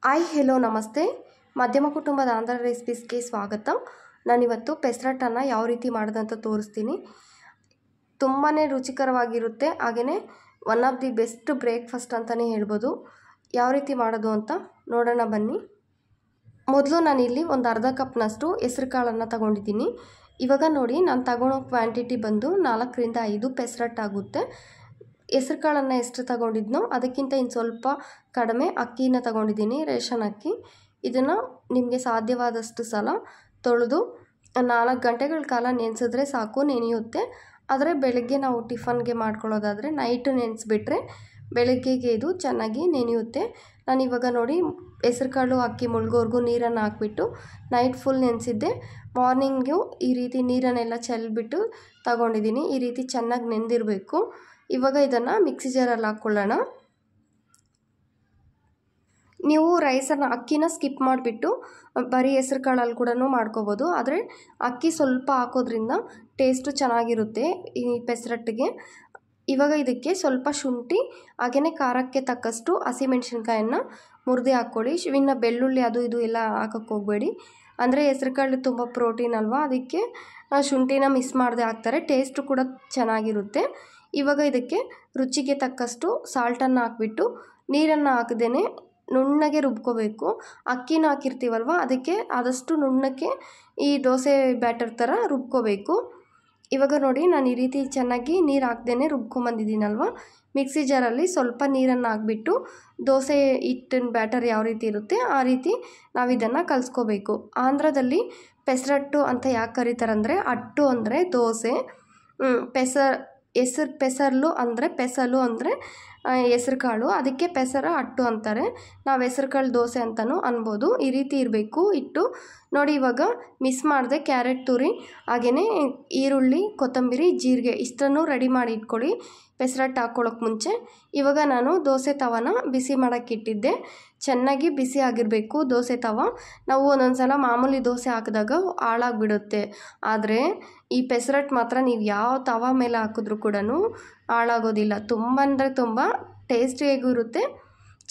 Hi hello ನಮಸ್ತೆ. ಮಧ್ಯಮ ಕುಟುಂಬದ ಆಂಧ್ರ ರೆಸಿಪೀಸ್ಗೆ ಸ್ವಾಗತ. ನಾನಿವತ್ತು ಪೆಸರಟ್ಟನ್ನು ಯಾವ ರೀತಿ ಮಾಡೋದಂತ ತೋರಿಸ್ತೀನಿ. ತುಂಬಾ ರುಚಿಕರವಾಗಿರುತ್ತೆ, ಹಾಗೆಯೇ one of the best breakfast ಅಂತಲೇ ಹೇಳ್ಬೋದು. ಯಾವ ರೀತಿ ಮಾಡೋದು ಅಂತ ನೋಡೋಣ ಬನ್ನಿ. ಮೊದಲು ನಾನಿಲ್ಲಿ ಒಂದು ಅರ್ಧ ಕಪ್ನಷ್ಟು ಹೆಸರು ಕಾಳನ್ನು ತಗೊಂಡಿದ್ದೀನಿ. ಇವಾಗ ನೋಡಿ, ನಾನು ತಗೊಳ್ಳೋ ಕ್ವಾಂಟಿಟಿ ಬಂದು 4ರಿಂದ 5 ಪೆಸರಟ್ಟಾಗುತ್ತೆ. ಹೆಸರು ಕಾಳನ್ನು ಎಷ್ಟು ತಗೊಂಡಿದ್ನೋ ಅದಕ್ಕಿಂತ ಇನ್ನು ಸ್ವಲ್ಪ ಕಡಿಮೆ ಅಕ್ಕಿನ ತಗೊಂಡಿದ್ದೀನಿ, ರೇಷನ್ ಅಕ್ಕಿ. ಇದನ್ನು ನಿಮಗೆ ಸಾಧ್ಯವಾದಷ್ಟು ಸಲ ತೊಳೆದು 4 ಗಂಟೆಗಳ ಕಾಲ ನೆನೆಸಿದ್ರೆ ಸಾಕು, ನೆನೆಯುತ್ತೆ. ಆದರೆ ಬೆಳಗ್ಗೆ ನಾವು ಟಿಫನ್ಗೆ ಮಾಡ್ಕೊಳ್ಳೋದಾದರೆ ನೈಟ್ ನೆನೆಸ್ಬಿಟ್ರೆ ಬೆಳಗ್ಗೆಗೆ ಇದು ಚೆನ್ನಾಗಿ ನೆನೆಯುತ್ತೆ. ನಾನಿವಾಗ ನೋಡಿ, ಹೆಸರು ಕಾಳು ಅಕ್ಕಿ ಮುಳುಗೋವರೆಗೂ ನೀರನ್ನು ಹಾಕ್ಬಿಟ್ಟು ನೈಟ್ ಫುಲ್ ನೆನೆಸಿದ್ದೆ. ಮಾರ್ನಿಂಗು ಈ ರೀತಿ ನೀರನ್ನೆಲ್ಲ ಚೆಲ್ಬಿಟ್ಟು ತಗೊಂಡಿದ್ದೀನಿ. ಈ ರೀತಿ ಚೆನ್ನಾಗಿ ನೆಂದಿರಬೇಕು. ಇವಾಗ ಇದನ್ನು ಮಿಕ್ಸಿ ಜಾರಲ್ಲಿ ಹಾಕ್ಕೊಳ್ಳೋಣ. ನೀವು ರೈಸನ್ನು ಅಕ್ಕಿನ ಸ್ಕಿಪ್ ಮಾಡಿಬಿಟ್ಟು ಬರೀ ಹೆಸರು ಕಾಳಲ್ಲಿ ಕೂಡ ಮಾಡ್ಕೋಬೋದು. ಆದರೆ ಅಕ್ಕಿ ಸ್ವಲ್ಪ ಹಾಕೋದ್ರಿಂದ ಟೇಸ್ಟು ಚೆನ್ನಾಗಿರುತ್ತೆ ಈ ಪೆಸರಟ್ಟಿಗೆ. ಇವಾಗ ಇದಕ್ಕೆ ಸ್ವಲ್ಪ ಶುಂಠಿ, ಹಾಗೆಯೇ ಖಾರಕ್ಕೆ ತಕ್ಕಷ್ಟು ಹಸಿಮೆಣ್ಸಿನ್ಕಾಯನ್ನು ಮುರಿದು ಹಾಕ್ಕೊಳ್ಳಿ. ಇನ್ನು ಬೆಳ್ಳುಳ್ಳಿ ಅದು ಇದು ಎಲ್ಲ ಹಾಕೋಕ್ಕೆ ಹೋಗಬೇಡಿ, ಅಂದರೆ ಹೆಸರು ಕಾಳು ತುಂಬ ಪ್ರೋಟೀನ್ ಅಲ್ವಾ, ಅದಕ್ಕೆ ಶುಂಠಿನ ಮಿಸ್ ಮಾಡದೆ ಹಾಕ್ತಾರೆ, ಟೇಸ್ಟು ಕೂಡ ಚೆನ್ನಾಗಿರುತ್ತೆ. ಇವಾಗ ಇದಕ್ಕೆ ರುಚಿಗೆ ತಕ್ಕಷ್ಟು ಸಾಲ್ಟನ್ನು ಹಾಕ್ಬಿಟ್ಟು ನೀರನ್ನು ಹಾಕದೇ ನುಣ್ಣಗೆ ರುಬ್ಕೋಬೇಕು. ಅಕ್ಕಿನ ಹಾಕಿರ್ತೀವಲ್ವ, ಅದಕ್ಕೆ ಆದಷ್ಟು ನುಣ್ಣಕ್ಕೆ ಈ ದೋಸೆ ಬ್ಯಾಟರ್ ಥರ ರುಬ್ಕೋಬೇಕು. ಇವಾಗ ನೋಡಿ, ನಾನು ಈ ರೀತಿ ಚೆನ್ನಾಗಿ ನೀರು ಹಾಕ್ದೇ ರುಬ್ಕೊಂಬಂದಿದ್ದೀನಲ್ವ, ಮಿಕ್ಸಿ ಜಾರಲ್ಲಿ ಸ್ವಲ್ಪ ನೀರನ್ನು ಹಾಕ್ಬಿಟ್ಟು ದೋಸೆ ಹಿಟ್ಟಿನ ಬ್ಯಾಟರ್ ಯಾವ ರೀತಿ ಇರುತ್ತೆ ಆ ರೀತಿ ನಾವು ಇದನ್ನು ಕಲಿಸ್ಕೋಬೇಕು. ಆಂಧ್ರದಲ್ಲಿ ಪೆಸರಟ್ಟು ಅಂತ ಯಾಕೆ ಕರೀತಾರಂದರೆ, ಅಟ್ಟು ಅಂದರೆ ದೋಸೆ, ಪೆಸರ್ಲು ಅಂದರೆ ಪೆಸಲು ಅಂದರೆ ಹೆಸರು ಕಾಳು, ಅದಕ್ಕೆ ಪೆಸರ ಅಟ್ಟು ಅಂತಾರೆ. ನಾವು ಹೆಸರು ಕಾಳು ದೋಸೆ ಅಂತಲೂ ಅನ್ಬೋದು. ಈ ರೀತಿ ಇರಬೇಕು ಹಿಟ್ಟು. ನೋಡಿ, ಇವಾಗ ಮಿಸ್ ಮಾಡದೆ ಕ್ಯಾರೆಟ್ ತುರಿ, ಹಾಗೆಯೇ ಈರುಳ್ಳಿ, ಕೊತ್ತಂಬರಿ, ಜೀರಿಗೆ ಇಷ್ಟನ್ನು ರೆಡಿ ಮಾಡಿ ಇಟ್ಕೊಳ್ಳಿ ಪೆಸರಟ್ಟು ಹಾಕ್ಕೊಳ್ಳೋಕೆ ಮುಂಚೆ. ಇವಾಗ ನಾನು ದೋಸೆ ತವನ ಬಿಸಿ ಮಾಡೋಕ್ಕೆ ಇಟ್ಟಿದ್ದೆ. ಚೆನ್ನಾಗಿ ಬಿಸಿ ಆಗಿರಬೇಕು ದೋಸೆ ತವ. ನಾವು ಒಂದೊಂದು ಸಲ ಮಾಮೂಲಿ ದೋಸೆ ಹಾಕಿದಾಗ ಹಾಳಾಗಿಬಿಡುತ್ತೆ, ಆದರೆ ಈ ಪೆಸರಟ್ಟು ಮಾತ್ರ ನೀವು ಯಾವ ತವ ಮೇಲೆ ಹಾಕಿದ್ರೂ ಕೂಡ ಹಾಳಾಗೋದಿಲ್ಲ. ತುಂಬ ಅಂದರೆ ತುಂಬ ಟೇಸ್ಟಿಯಾಗೂ ಇರುತ್ತೆ,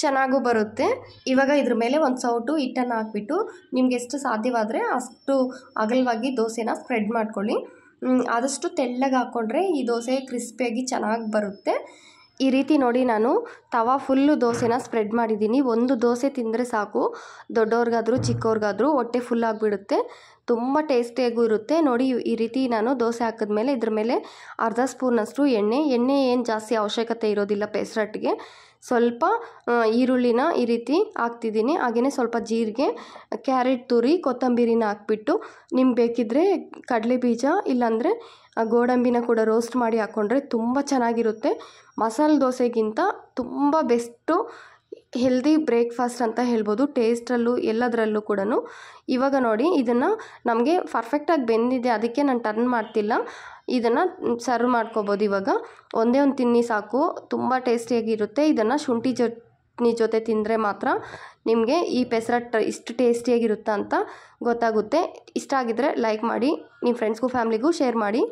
ಚೆನ್ನಾಗೂ ಬರುತ್ತೆ. ಇವಾಗ ಇದ್ರ ಮೇಲೆ ಒಂದು ಸೌಟು ಹಿಟ್ಟನ್ನು ಹಾಕ್ಬಿಟ್ಟು ನಿಮ್ಗೆ ಎಷ್ಟು ಸಾಧ್ಯವಾದರೆ ಅಷ್ಟು ಅಗಲವಾಗಿ ದೋಸೆನ ಸ್ಪ್ರೆಡ್ ಮಾಡ್ಕೊಳ್ಳಿ. ಆದಷ್ಟು ತೆಳ್ಳಗೆ ಹಾಕ್ಕೊಂಡ್ರೆ ಈ ದೋಸೆ ಕ್ರಿಸ್ಪಿಯಾಗಿ ಚೆನ್ನಾಗಿ ಬರುತ್ತೆ. ಈ ರೀತಿ ನೋಡಿ, ನಾನು ತವಾ ಫುಲ್ಲು ದೋಸೆನ ಸ್ಪ್ರೆಡ್ ಮಾಡಿದ್ದೀನಿ. ಒಂದು ದೋಸೆ ತಿಂದರೆ ಸಾಕು, ದೊಡ್ಡವ್ರಿಗಾದರೂ ಚಿಕ್ಕವ್ರಿಗಾದರೂ ಹೊಟ್ಟೆ ಫುಲ್ ಆಗಿಬಿಡುತ್ತೆ, ತುಂಬ ಟೇಸ್ಟಿಯಾಗೂ ಇರುತ್ತೆ. ನೋಡಿ, ಈ ರೀತಿ ನಾನು ದೋಸೆ ಹಾಕಿದ್ಮೇಲೆ ಇದ್ರ ಮೇಲೆ ಅರ್ಧ ಸ್ಪೂನಷ್ಟು ಎಣ್ಣೆ ಏನು ಜಾಸ್ತಿ ಅವಶ್ಯಕತೆ ಇರೋದಿಲ್ಲ ಪೆಸರಟ್ಟಿಗೆ. ಸ್ವಲ್ಪ ಈರುಳ್ಳಿನ ಈ ರೀತಿ ಹಾಕ್ತಿದ್ದೀನಿ, ಹಾಗೆಯೇ ಸ್ವಲ್ಪ ಜೀರಿಗೆ, ಕ್ಯಾರೆಟ್ ತುರಿ, ಕೊತ್ತಂಬರಿನ ಹಾಕ್ಬಿಟ್ಟು ನಿಮ್ಗೆ ಬೇಕಿದ್ದರೆ ಕಡಲೆ ಬೀಜ ಇಲ್ಲಾಂದರೆ ಗೋಡಂಬಿನ ಕೂಡ ರೋಸ್ಟ್ ಮಾಡಿ ಹಾಕ್ಕೊಂಡ್ರೆ ತುಂಬ ಚೆನ್ನಾಗಿರುತ್ತೆ. ಮಸಾಲೆ ದೋಸೆಗಿಂತ ತುಂಬ ಬೆಸ್ಟು ಹೆಲ್ದಿ ಬ್ರೇಕ್ಫಾಸ್ಟ್ ಅಂತ ಹೇಳ್ಬೋದು, ಟೇಸ್ಟಲ್ಲೂ ಎಲ್ಲದರಲ್ಲೂ ಕೂಡ. ಇವಾಗ ನೋಡಿ, ಇದನ್ನು ನಮಗೆ ಪರ್ಫೆಕ್ಟಾಗಿ ಬೆಂದಿದೆ, ಅದಕ್ಕೆ ನಾನು ಟರ್ನ್ ಮಾಡ್ತಿಲ್ಲ. ಇದನ್ನು ಸರ್ವ್ ಮಾಡ್ಕೋಬೋದು. ಇವಾಗ ಒಂದೇ ಒಂದು ತಿನ್ನಿ ಸಾಕು, ತುಂಬ ಟೇಸ್ಟಿಯಾಗಿರುತ್ತೆ. ಇದನ್ನು ಶುಂಠಿ ಚಟ್ನಿ ಜೊತೆ ತಿಂದರೆ ಮಾತ್ರ ನಿಮಗೆ ಈ ಪೆಸರಟ್ಟು ಇಷ್ಟು ಟೇಸ್ಟಿಯಾಗಿರುತ್ತಾ ಅಂತ ಗೊತ್ತಾಗುತ್ತೆ. ಇಷ್ಟ ಆಗಿದ್ದರೆ ಲೈಕ್ ಮಾಡಿ, ನಿಮ್ಮ ಫ್ರೆಂಡ್ಸ್ಗೂ ಫ್ಯಾಮ್ಲಿಗೂ ಶೇರ್ ಮಾಡಿ.